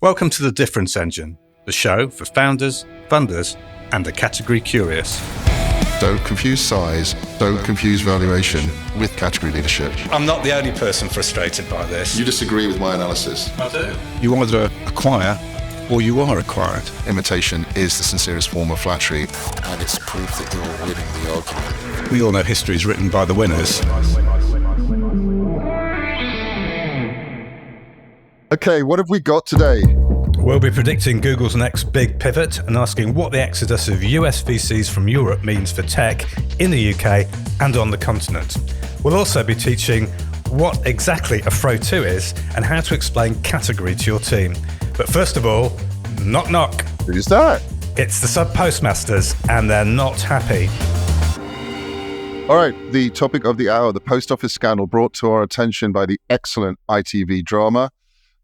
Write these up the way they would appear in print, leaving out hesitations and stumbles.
Welcome to The Difference Engine, the show for founders, funders, and the category curious. Don't confuse size, don't confuse valuation with category leadership. I'm not the only person frustrated by this. You disagree with my analysis. I do. You either acquire or you are acquired. Imitation is the sincerest form of flattery, and it's proof that you're winning the argument. We all know history is written by the winners. Okay, what have we got today? We'll be predicting Google's next big pivot and asking what the exodus of US VCs from Europe means for tech in the UK and on the continent. We'll also be teaching what exactly a FroTo is and how to explain category to your team. But first of all, knock knock. Who's that? It's the sub-postmasters, and they're not happy. All right, the topic of the hour, the post office scandal brought to our attention by the excellent ITV drama,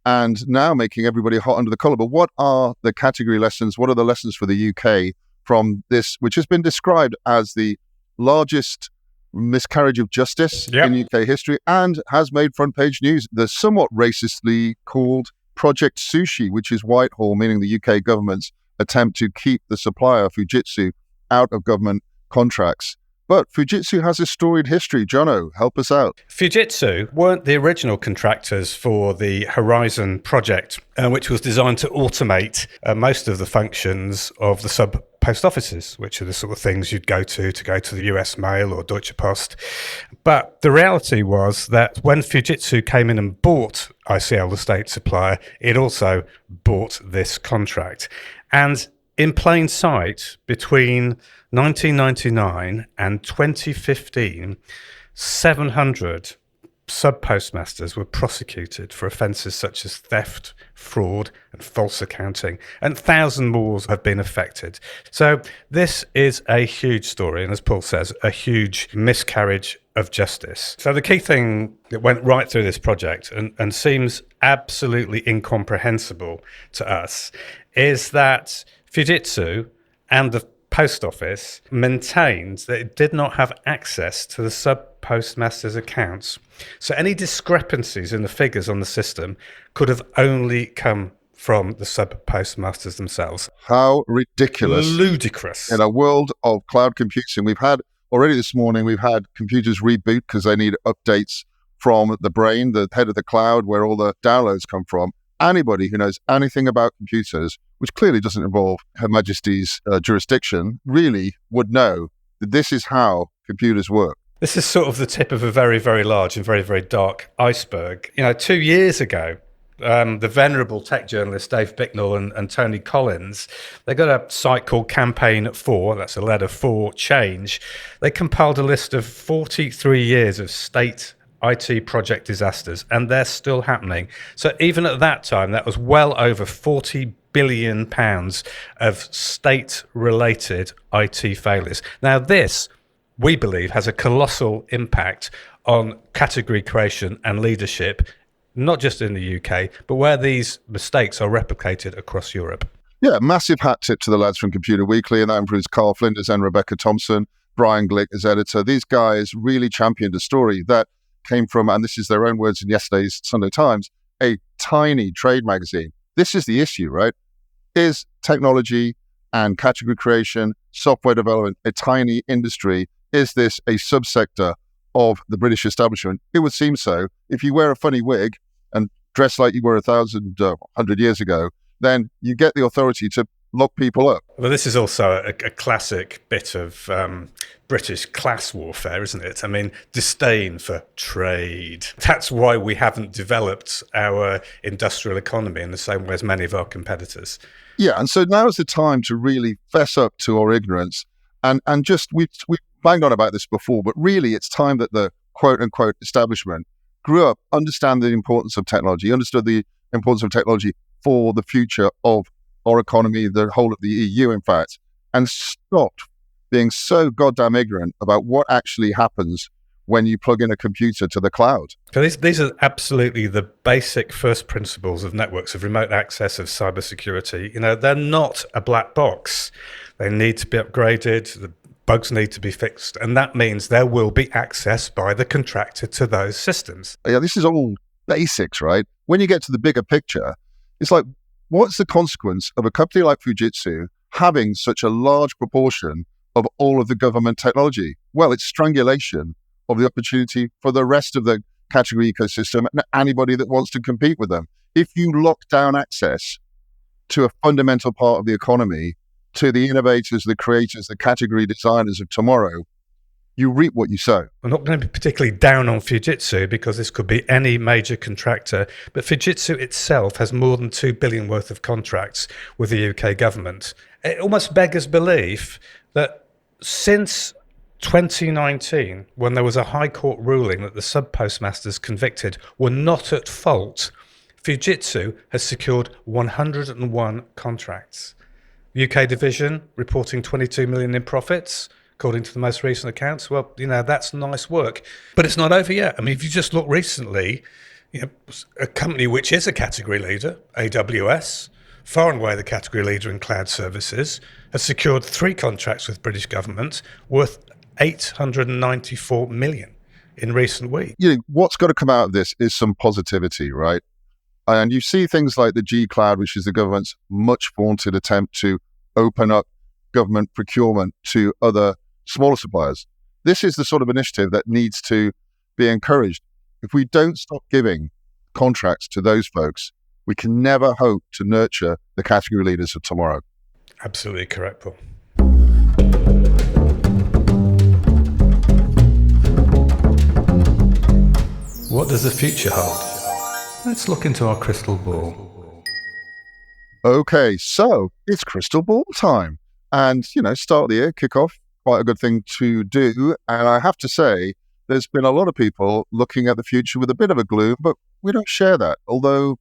and now making everybody hot under the collar. But what are the category lessons? What are the lessons for the UK from this, which has been described as the largest miscarriage of justice in UK history and has made front page news? The somewhat racistly called Project Sushi, which is Whitehall, meaning the UK government's attempt to keep the supplier Fujitsu out of government contracts. But Fujitsu has a storied history. Jono, help us out. Fujitsu weren't the original contractors for the Horizon project, which was designed to automate most of the functions of the sub-post offices, which are the sort of things you'd go to the US Mail or Deutsche Post. But the reality was that when Fujitsu came in and bought ICL, the state supplier, it also bought this contract. And in plain sight, between 1999 and 2015, 700 sub-postmasters were prosecuted for offences such as theft, fraud, and false accounting, and 1,000 more have been affected. So this is a huge story, and as Paul says, a huge miscarriage of justice. So the key thing that went right through this project and seems absolutely incomprehensible to us is that Fujitsu and the Post Office maintained that it did not have access to the sub-postmasters' accounts. So any discrepancies in the figures on the system could have only come from the sub-postmasters themselves. How ridiculous. Ludicrous. In a world of cloud computing, we've had computers reboot because they need updates from the brain, the head of the cloud, where all the downloads come from. Anybody who knows anything about computers, which clearly doesn't involve Her Majesty's jurisdiction, really would know that this is how computers work. This is sort of the tip of a very, very large and very, very dark iceberg. 2 years ago, the venerable tech journalists Dave Bicknell and Tony Collins, they got a site called Campaign 4, that's a letter for change. They compiled a list of 43 years of state IT project disasters, and they're still happening. So even at that time, that was well over £40 billion of state-related IT failures. Now this, we believe, has a colossal impact on category creation and leadership, not just in the UK, but where these mistakes are replicated across Europe. Yeah, massive hat tip to the lads from Computer Weekly, and that includes Carl Flinders and Rebecca Thompson, Brian Glick as editor. These guys really championed a story that came from, and this is their own words in yesterday's Sunday Times, a tiny trade magazine. This is the issue, right? Is technology and category creation, software development, a tiny industry? Is this a subsector of the British establishment? It would seem so. If you wear a funny wig and dress like you were 100 years ago, then you get the authority to lock people up. Well, this is also a classic bit of British class warfare, isn't it? I mean, disdain for trade. That's why we haven't developed our industrial economy in the same way as many of our competitors. Yeah, and so now is the time to really fess up to our ignorance and just, we've banged on about this before, but really it's time that the quote-unquote establishment grew up, understand the importance of technology, understood the importance of technology for the future of our economy, the whole of the EU, in fact, and stopped being so goddamn ignorant about what actually happens when you plug in a computer to the cloud. So these are absolutely the basic first principles of networks, of remote access, of cybersecurity. They're not a black box. They need to be upgraded. The bugs need to be fixed. And that means there will be access by the contractor to those systems. Yeah, this is all basics, right? When you get to the bigger picture, it's like What's the consequence of a company like Fujitsu having such a large proportion of all of the government technology? Well, it's strangulation of the opportunity for the rest of the category ecosystem and anybody that wants to compete with them. If you lock down access to a fundamental part of the economy, to the innovators, the creators, the category designers of tomorrow, you reap what you sow. I'm not going to be particularly down on Fujitsu because this could be any major contractor, but Fujitsu itself has more than 2 billion worth of contracts with the UK government. It almost beggars belief that since 2019, when there was a High Court ruling that the sub-postmasters convicted were not at fault, Fujitsu has secured 101 contracts. UK division reporting 22 million in profits, according to the most recent accounts. Well, that's nice work. But it's not over yet. I mean, if you just look recently, a company which is a category leader, AWS, far and away the category leader in cloud services, has secured 3 contracts with British government worth 894 million in recent weeks. What's got to come out of this is some positivity, right? And you see things like the G Cloud, which is the government's much vaunted attempt to open up government procurement to other smaller suppliers. This is the sort of initiative that needs to be encouraged. If we don't stop giving contracts to those folks, we can never hope to nurture the category leaders of tomorrow. Absolutely correct, Paul. What does the future hold? Let's look into our crystal ball. Okay, so it's crystal ball time. And, start of the year, kick off, quite a good thing to do. And I have to say, there's been a lot of people looking at the future with a bit of a gloom, but we don't share that. Although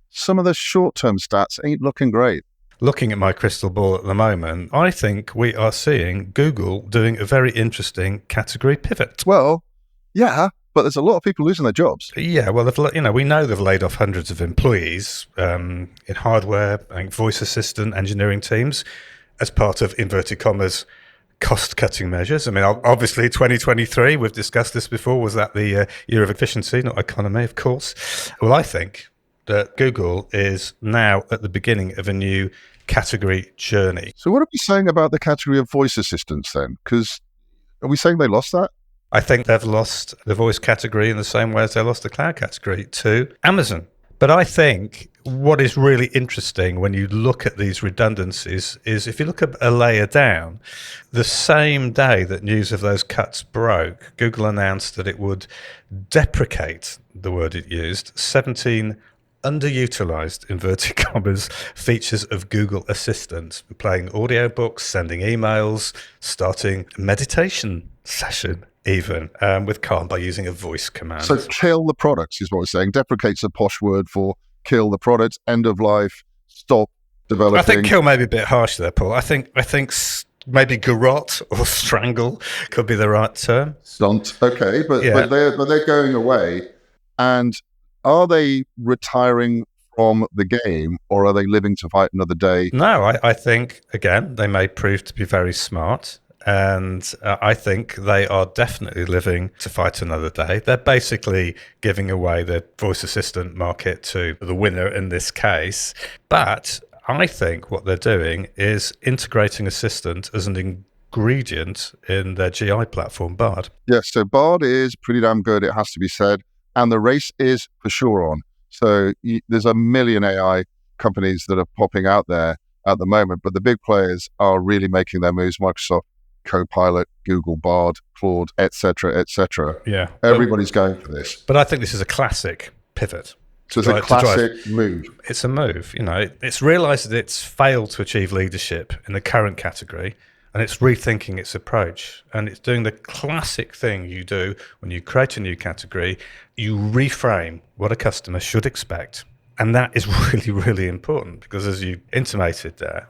some of the short-term stats ain't looking great. Looking at my crystal ball at the moment, I think we are seeing Google doing a very interesting category pivot. Well, yeah, but there's a lot of people losing their jobs. Yeah, well, we know they've laid off hundreds of employees in hardware, voice assistant, engineering teams as part of, inverted commas, cost-cutting measures. I mean, obviously, 2023, we've discussed this before, was that the year of efficiency, not economy, of course. Well, I think that Google is now at the beginning of a new category journey. So what are we saying about the category of voice assistants then? Because are we saying they lost that? I think they've lost the voice category in the same way as they lost the cloud category to Amazon. But I think what is really interesting when you look at these redundancies is if you look at a layer down, the same day that news of those cuts broke, Google announced that it would deprecate, the word it used, 17 underutilized, inverted commas, features of Google Assistant, playing audiobooks, sending emails, starting a meditation session even with Calm by using a voice command. So kill the products is what we're saying. Deprecate's a posh word for kill the product, end of life, stop developing. I think kill may be a bit harsh there, Paul. I think maybe garrote or strangle could be the right term. Stunt, okay, but they're going away. And are they retiring from the game, or are they living to fight another day? No, I think, again, they may prove to be very smart. And I think they are definitely living to fight another day. They're basically giving away the voice assistant market to the winner in this case. But I think what they're doing is integrating Assistant as an ingredient in their GI platform, Bard. Yes, so Bard is pretty damn good, it has to be said. And the race is for sure on. So there's a million AI companies that are popping out there at the moment, but the big players are really making their moves. Microsoft Copilot, Google Bard, Claude, etc., etc. Yeah, everybody's going for this. But I think this is a classic pivot. So it's a classic move. It's a move. It's realised that it's failed to achieve leadership in the current category, and it's rethinking its approach. And it's doing the classic thing you do when you create a new category. You reframe what a customer should expect, and that is really, really important because, as you intimated there,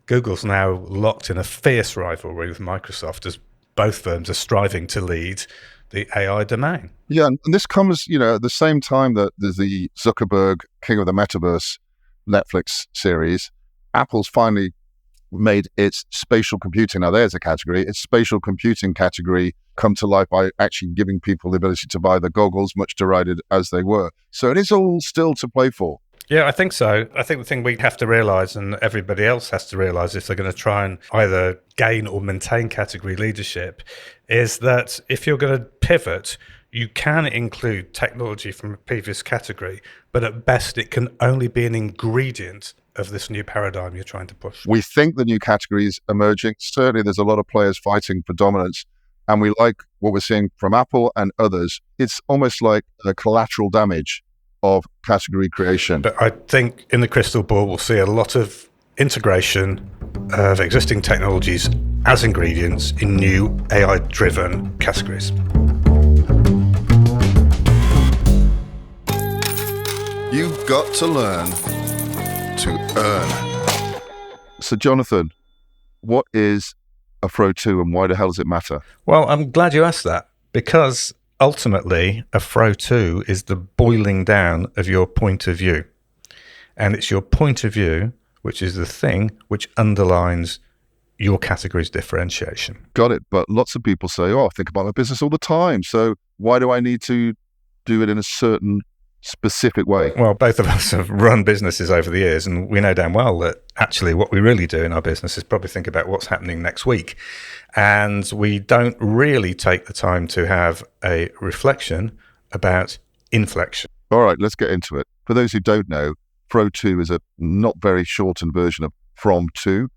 Google's now locked in a fierce rivalry with Microsoft as both firms are striving to lead the AI domain. Yeah, and this comes, at the same time that there's the Zuckerberg King of the Metaverse Netflix series. Apple's finally made its spatial computing, now there's a category, its spatial computing category come to life by actually giving people the ability to buy the goggles, much derided as they were. So it is all still to play for. Yeah, I think so. I think the thing we have to realise, and everybody else has to realise if they're going to try and either gain or maintain category leadership, is that if you're going to pivot, you can include technology from a previous category, but at best it can only be an ingredient of this new paradigm you're trying to push. We think the new category is emerging. Certainly, there's a lot of players fighting for dominance, and we like what we're seeing from Apple and others. It's almost like a collateral damage of category creation. But I think in the crystal ball, we'll see a lot of integration of existing technologies as ingredients in new AI-driven categories. You've got to learn to earn. So, Jonathan, what is a FroTo and why the hell does it matter? Well, I'm glad you asked that, because ultimately a FroTo is the boiling down of your point of view. And it's your point of view which is the thing which underlines your category's differentiation. Got it. But lots of people say, I think about my business all the time. So why do I need to do it in a certain specific way? Well, both of us have run businesses over the years, and we know damn well that actually what we really do in our business is probably think about what's happening next week. And we don't really take the time to have a reflection about inflection. All right, let's get into it. For those who don't know, FroTo is a not very shortened version of from to.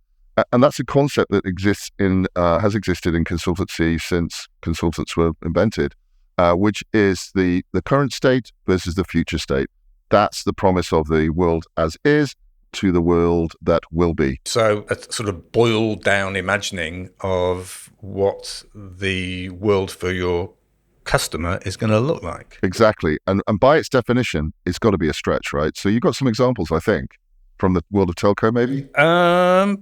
And that's a concept that has existed in consultancy since consultants were invented, which is the current state versus the future state. That's the promise of the world as is to the world that will be. So a sort of boiled down imagining of what the world for your customer is going to look like. Exactly. And by its definition, it's got to be a stretch, right? So you've got some examples, I think, from the world of telco, maybe?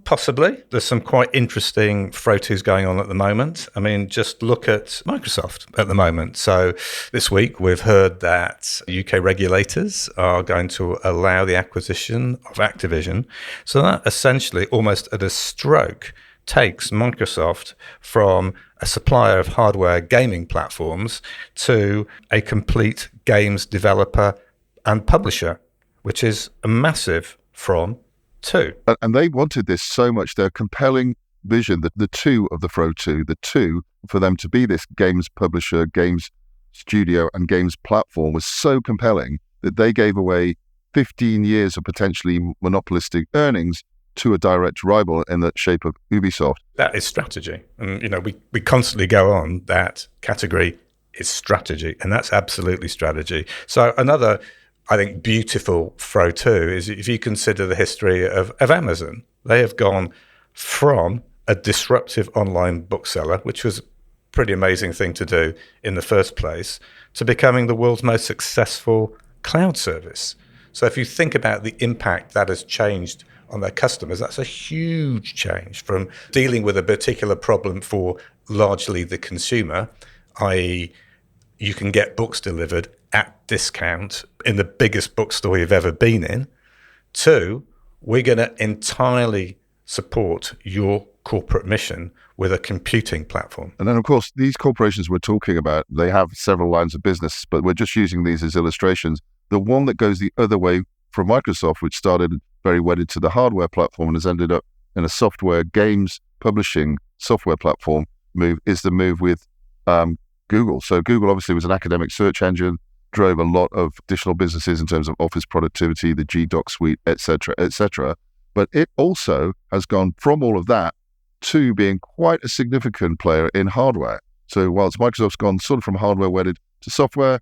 Possibly. There's some quite interesting FroTos going on at the moment. I mean, just look at Microsoft at the moment. So this week, we've heard that UK regulators are going to allow the acquisition of Activision. So that essentially, almost at a stroke, takes Microsoft from a supplier of hardware gaming platforms to a complete games developer and publisher, which is a massive from to. And they wanted this so much. Their compelling vision, the two of the FroTo, the two for them to be this games publisher, games studio, and games platform was so compelling that they gave away 15 years of potentially monopolistic earnings to a direct rival in the shape of Ubisoft. That is strategy. And, we constantly go on that category is strategy, and that's absolutely strategy. So another, I think, beautiful FroTo is if you consider the history of Amazon. They have gone from a disruptive online bookseller, which was a pretty amazing thing to do in the first place, to becoming the world's most successful cloud service. So if you think about the impact that has changed on their customers, that's a huge change from dealing with a particular problem for largely the consumer, i.e. you can get books delivered at discount in the biggest bookstore you've ever been in, to we're going to entirely support your corporate mission with a computing platform. And then, of course, these corporations we're talking about, they have several lines of business, but we're just using these as illustrations. The one that goes the other way from Microsoft, which started very wedded to the hardware platform and has ended up in a software games publishing software platform move, is the move with Google. So Google obviously was an academic search engine, drove a lot of additional businesses in terms of office productivity, the GDoc suite, et cetera. But it also has gone from all of that to being quite a significant player in hardware. So whilst Microsoft's gone sort of from hardware wedded to software,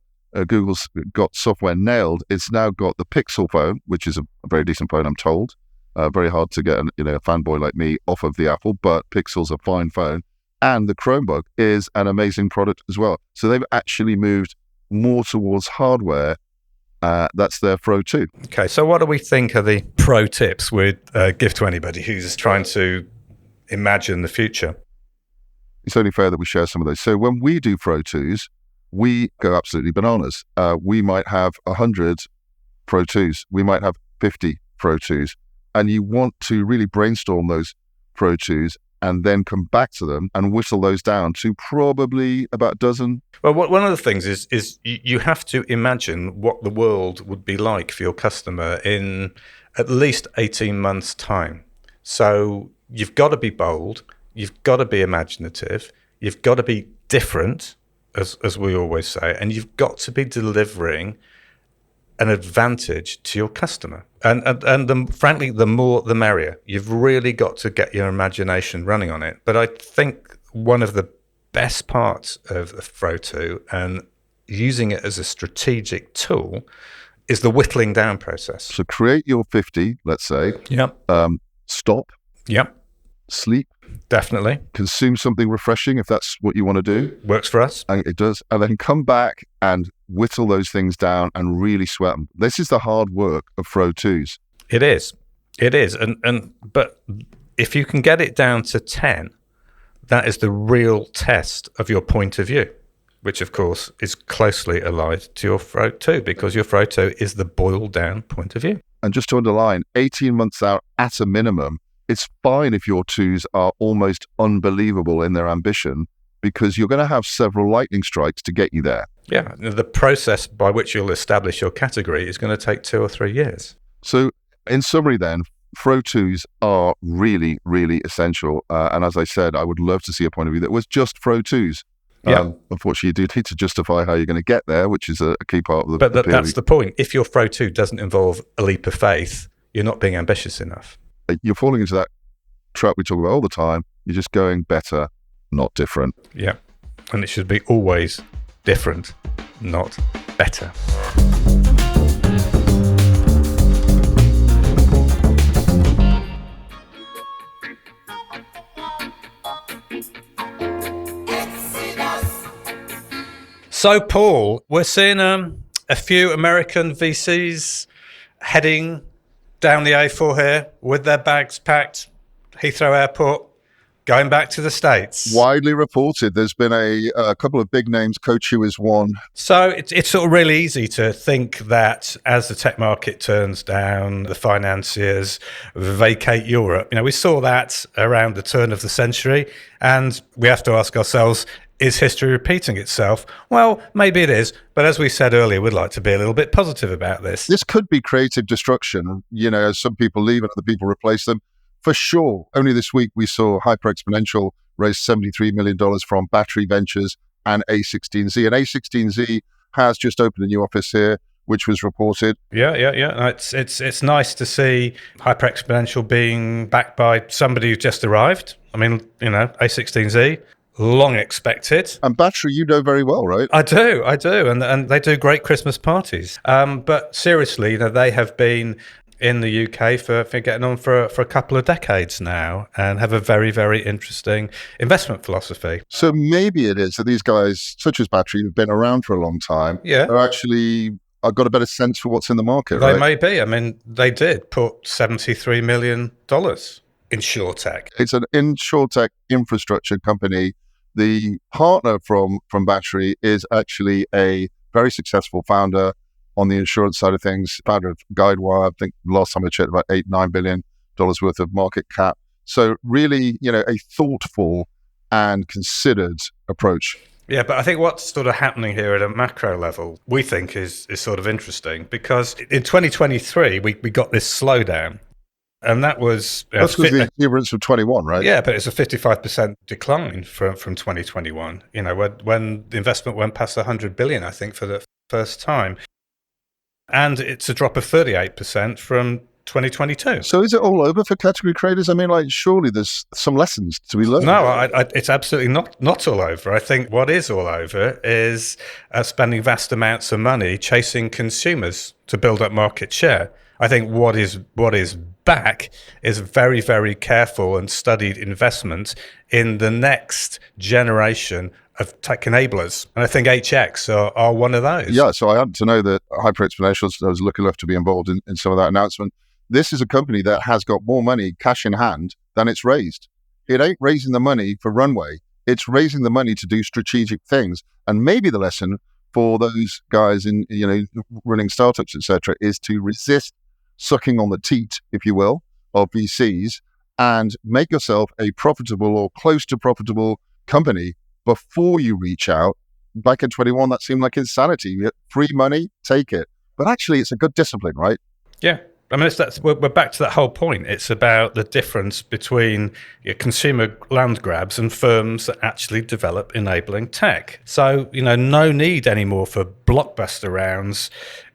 Google's got software nailed. It's now got the Pixel phone, which is a very decent phone, I'm told. Very hard to get a fanboy like me off of the Apple, but Pixel's a fine phone. And the Chromebook is an amazing product as well. So they've actually moved more towards hardware. That's their FroTo. Okay, so what do we think are the pro tips we'd give to anybody who's trying to imagine the future? It's only fair that we share some of those. So when we do FroTos, we go absolutely bananas. We might have 100 FroTos. We might have 50 FroTos. And you want to really brainstorm those FroTos and then come back to them and whittle those down to probably about a dozen? Well, one of the things is you have to imagine what the world would be like for your customer in at least 18 months' time. So you've got to be bold, you've got to be imaginative, you've got to be different, as we always say, and you've got to be delivering an advantage to your customer. And frankly, the more the merrier. You've really got to get your imagination running on it. But I think one of the best parts of FroTo and using it as a strategic tool is the whittling down process. So create your 50, let's say. Yep. Stop. Yep. Sleep. Definitely. Consume something refreshing if that's what you want to do. Works for us. And it does. And then come back and whittle those things down and really sweat them. This is the hard work of FroTos. It is. But if you can get it down to 10, that is the real test of your point of view, which of course is closely allied to your FroTo, because your FroTo is the boiled down point of view. And just to underline, 18 months out at a minimum, it's fine if your twos are almost unbelievable in their ambition, because you're going to have several lightning strikes to get you there. Yeah, the process by which you'll establish your category is going to take 2 or 3 years. So in summary then, FroTos are really, really essential. And as I said, I would love to see a point of view that was just FroTos. Yeah. Unfortunately, you do need to justify how you're going to get there, which is a key part of the But that's the point. If your FroTo doesn't involve a leap of faith, you're not being ambitious enough. You're falling into that trap we talk about all the time. You're just going better, not different. Yeah. And it should be always different, not better. So, Paul, we're seeing a few American VCs heading down the A4 here with their bags packed, Heathrow Airport, going back to the States. Widely reported, there's been a couple of big names. Coach is one. So it's sort of really easy to think that as the tech market turns down, the financiers vacate Europe. You know, we saw that around the turn of the century, and we have to ask ourselves, is history repeating itself? Well, maybe it is, but as we said earlier, we'd like to be a little bit positive about this. This could be creative destruction, as some people leave and other people replace them. For sure. Only this week we saw Hyper Exponential raise $73 million from Battery Ventures and A16Z. And A16Z has just opened a new office here, which was reported. Yeah. It's nice to see Hyper Exponential being backed by somebody who just arrived. I mean, A16Z, long expected. And Battery, you know very well, right? I do. And they do great Christmas parties. But seriously, they have been in the UK for getting on for a couple of decades now and have a very, very interesting investment philosophy. So maybe it is that these guys, such as Battery, who've been around for a long time, are actually I've got a better sense for what's in the market, They right? may be. I mean, they did put $73 million in SureTech. It's an InsurTech infrastructure company. The partner from Battery is actually a very successful founder on the insurance side of things, founder of Guidewire. I think last time I checked, about $8-9 billion worth of market cap. So really, a thoughtful and considered approach. Yeah, but I think what's sort of happening here at a macro level, we think is sort of interesting, because in 2023, we got this slowdown. And that was... That's because the exuberance of 21, right? Yeah, but it's a 55% decline from 2021, when the investment went past 100 billion, I think, for the first time. And it's a drop of 38% from 2022. So is it all over for category creators? I mean, surely there's some lessons to be learned. No, it's absolutely not all over. I think what is all over is spending vast amounts of money chasing consumers to build up market share. I think what is back is very, very careful and studied investment in the next generation of tech enablers. And I think HX are one of those. Yeah, so I happen to know that Hyper Exponential, I was lucky enough to be involved in some of that announcement. This is a company that has got more money cash in hand than it's raised. It ain't raising the money for runway. It's raising the money to do strategic things. And maybe the lesson for those guys in, running startups, etc., is to resist sucking on the teat, if you will, of VCs and make yourself a profitable or close to profitable company before you reach out. Back in 21, that seemed like insanity. You get free money, take it. But actually, it's a good discipline, right? Yeah. I mean, we're back to that whole point. It's about the difference between consumer land grabs and firms that actually develop enabling tech. So, no need anymore for blockbuster rounds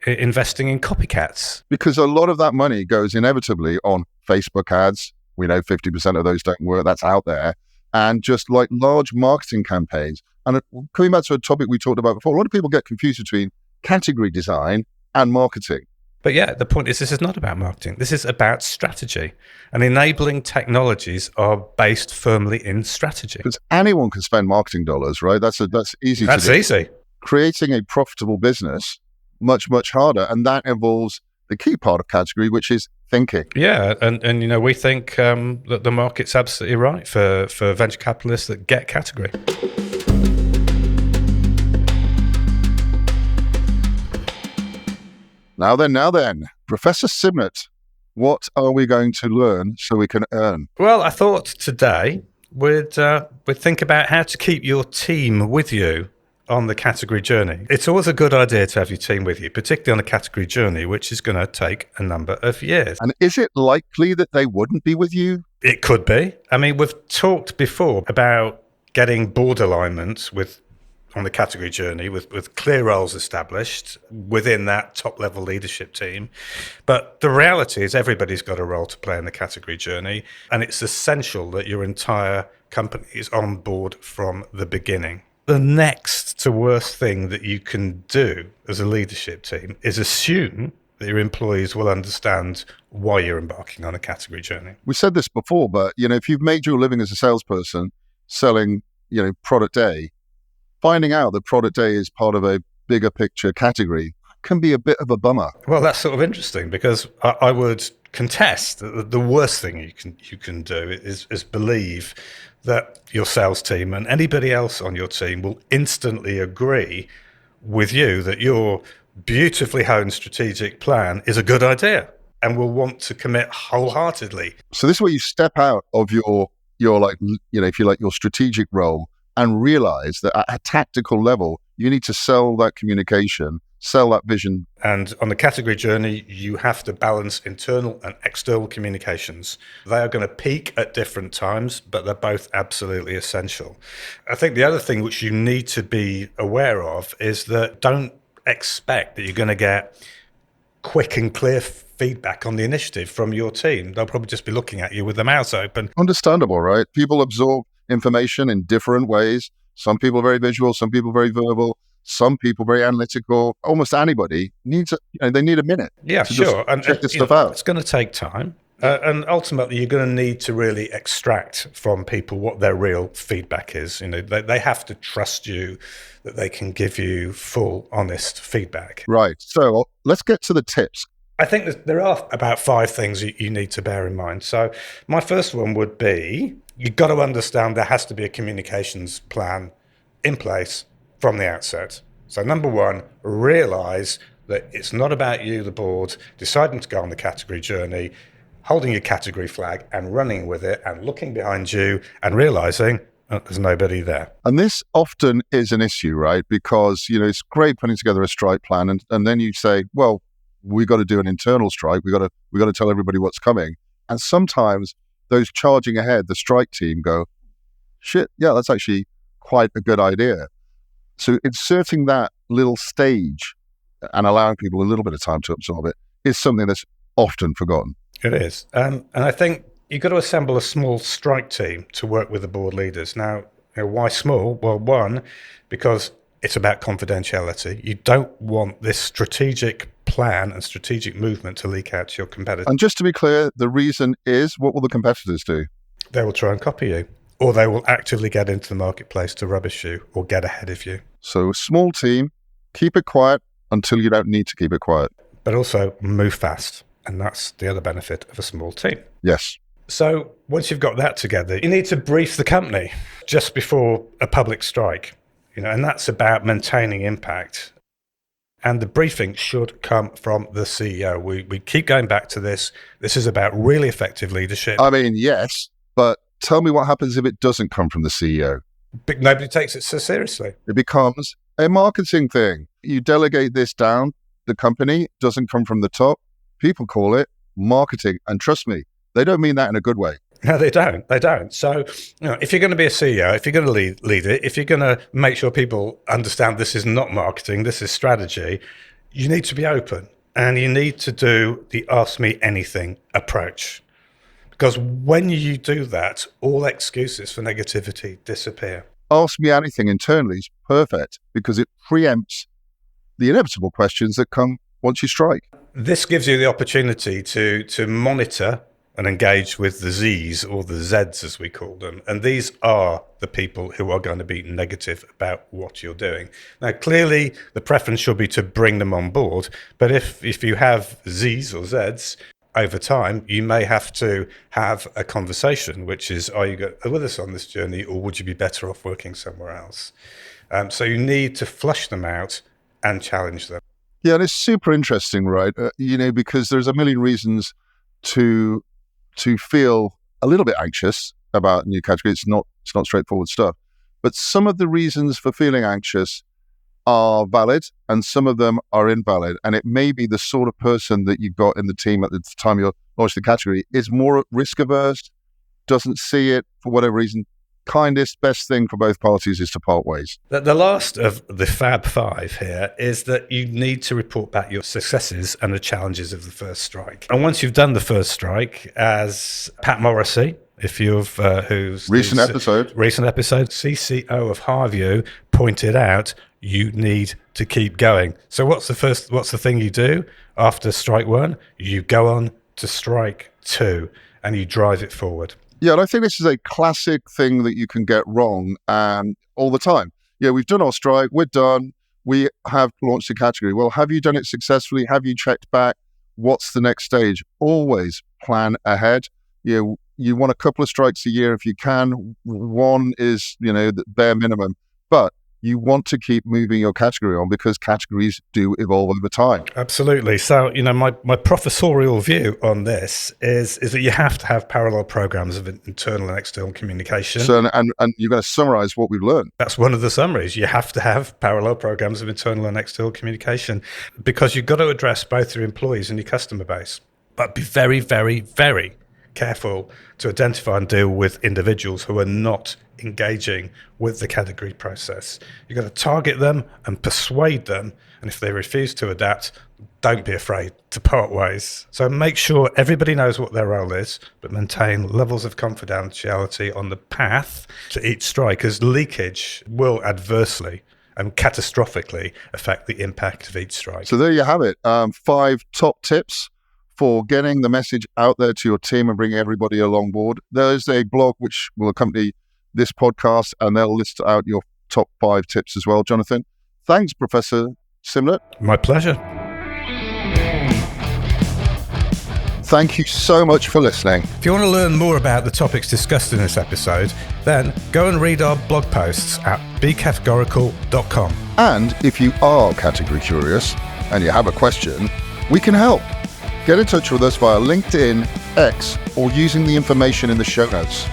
investing in copycats. Because a lot of that money goes inevitably on Facebook ads. We know 50% of those don't work. That's out there. And just like large marketing campaigns. And coming back to a topic we talked about before, a lot of people get confused between category design and marketing. But yeah, the point is this is not about marketing. This is about strategy. And enabling technologies are based firmly in strategy. Because anyone can spend marketing dollars, right? That's easy to do. That's easy. Creating a profitable business, much, much harder. And that involves the key part of category, which is thinking. Yeah, and we think that the market's absolutely right for venture capitalists that get category. Now then, Professor Simnett, what are we going to learn so we can earn? Well, I thought today we'd think about how to keep your team with you on the category journey. It's always a good idea to have your team with you, particularly on a category journey, which is going to take a number of years. And is it likely that they wouldn't be with you? It could be. I mean, we've talked before about getting board alignment on the category journey with clear roles established within that top level leadership team. But the reality is everybody's got a role to play in the category journey. And it's essential that your entire company is on board from the beginning. The next to worst thing that you can do as a leadership team is assume that your employees will understand why you're embarking on a category journey. We said this before, but if you've made your living as a salesperson selling, product A, finding out that product A is part of a bigger picture category can be a bit of a bummer. Well, that's sort of interesting because I would contest that the worst thing you can do is believe that your sales team and anybody else on your team will instantly agree with you that your beautifully honed strategic plan is a good idea and will want to commit wholeheartedly. So this is where you step out of your if you like, your strategic role and realize that at a tactical level, you need to sell that communication, sell that vision. And on the category journey, you have to balance internal and external communications. They are going to peak at different times, but they're both absolutely essential. I think the other thing which you need to be aware of is that don't expect that you're going to get quick and clear feedback on the initiative from your team. They'll probably just be looking at you with their mouths open. Understandable, right? People absorb information in different ways. Some people are very visual, some people very verbal, some people very analytical. Almost anybody needs they need a minute. Yeah, to sure. Just check this stuff out. It's going to take time. And ultimately, you're going to need to really extract from people what their real feedback is. They have to trust you that they can give you full, honest feedback. Right. So let's get to the tips. I think there are about 5 things you need to bear in mind. So my first one would be, you've got to understand there has to be a communications plan in place from the outset. So number 1, realize that it's not about you, the board, deciding to go on the category journey, holding your category flag and running with it and looking behind you and realizing there's nobody there. And this often is an issue, right? Because, it's great putting together a strike plan and then you say, well, we got to do an internal strike. We got to tell everybody what's coming. And sometimes those charging ahead, the strike team go, shit, yeah, that's actually quite a good idea. So inserting that little stage and allowing people a little bit of time to absorb it is something that's often forgotten. It is. And I think you've got to assemble a small strike team to work with the board leaders. Now, why small? Well, 1, because it's about confidentiality. You don't want this strategic plan and strategic movement to leak out to your competitors. And just to be clear, the reason is, what will the competitors do? They will try and copy you, or they will actively get into the marketplace to rubbish you or get ahead of you. So a small team, keep it quiet until you don't need to keep it quiet. But also move fast. And that's the other benefit of a small team. Yes. So once you've got that together, you need to brief the company just before a public strike, and that's about maintaining impact and the briefing should come from the CEO. We keep going back to this. This is about really effective leadership. I mean, yes, but tell me what happens if it doesn't come from the CEO. But nobody takes it so seriously. It becomes a marketing thing. You delegate this down, the company doesn't come from the top. People call it marketing. And trust me, they don't mean that in a good way. No, they don't. They don't. So, if you're going to be a CEO, if you're going to lead it, if you're going to make sure people understand this is not marketing, this is strategy, you need to be open and you need to do the ask me anything approach. Because when you do that, all excuses for negativity disappear. Ask me anything internally is perfect because it preempts the inevitable questions that come once you strike. This gives you the opportunity to monitor and engage with the Zs or the Zs as we call them. And these are the people who are going to be negative about what you're doing. Now, clearly the preference should be to bring them on board. But if you have Zs or Zs, over time, you may have to have a conversation, which is, are you with us on this journey or would you be better off working somewhere else? So you need to flush them out and challenge them. Yeah, and it's super interesting, right? Because there's a million reasons to feel a little bit anxious about a new category. It's not straightforward stuff. But some of the reasons for feeling anxious are valid and some of them are invalid. And it may be the sort of person that you've got in the team at the time you're launching the category is more risk averse, doesn't see it for whatever reason. Kindest, best thing for both parties is to part ways. The last of the Fab Five here is that you need to report back your successes and the challenges of the first strike. And once you've done the first strike, as Pat Morrissey, who's recent episode, CCO of Harview, pointed out, you need to keep going. So what's the thing you do after strike one? You go on to strike two and you drive it forward. Yeah, and I think this is a classic thing that you can get wrong all the time. Yeah, we've done our strike, we're done, we have launched the category. Well, have you done it successfully? Have you checked back? What's the next stage? Always plan ahead. You want a couple of strikes a year if you can. One is, the bare minimum. But you want to keep moving your category on because categories do evolve over time. Absolutely. So, my professorial view on this is that you have to have parallel programs of internal and external communication. So, and you're going to summarize what we've learned. That's one of the summaries. You have to have parallel programs of internal and external communication because you've got to address both your employees and your customer base. But be very, very, very careful to identify and deal with individuals who are not engaging with the category process. You've got to target them and persuade them, and if they refuse to adapt, don't be afraid to part ways. So make sure everybody knows what their role is, but maintain levels of confidentiality on the path to each strike, as leakage will adversely and catastrophically affect the impact of each strike. So there you have it. 5 top tips for getting the message out there to your team and bringing everybody along board. There's a blog which will accompany this podcast, and they'll list out your top 5 tips as well, Jonathan. Thanks, Professor Simlett. My pleasure. Thank you so much for listening. If you want to learn more about the topics discussed in this episode, then go and read our blog posts at becategorical.com. And if you are category curious and you have a question, we can help. Get in touch with us via LinkedIn, X, or using the information in the show notes.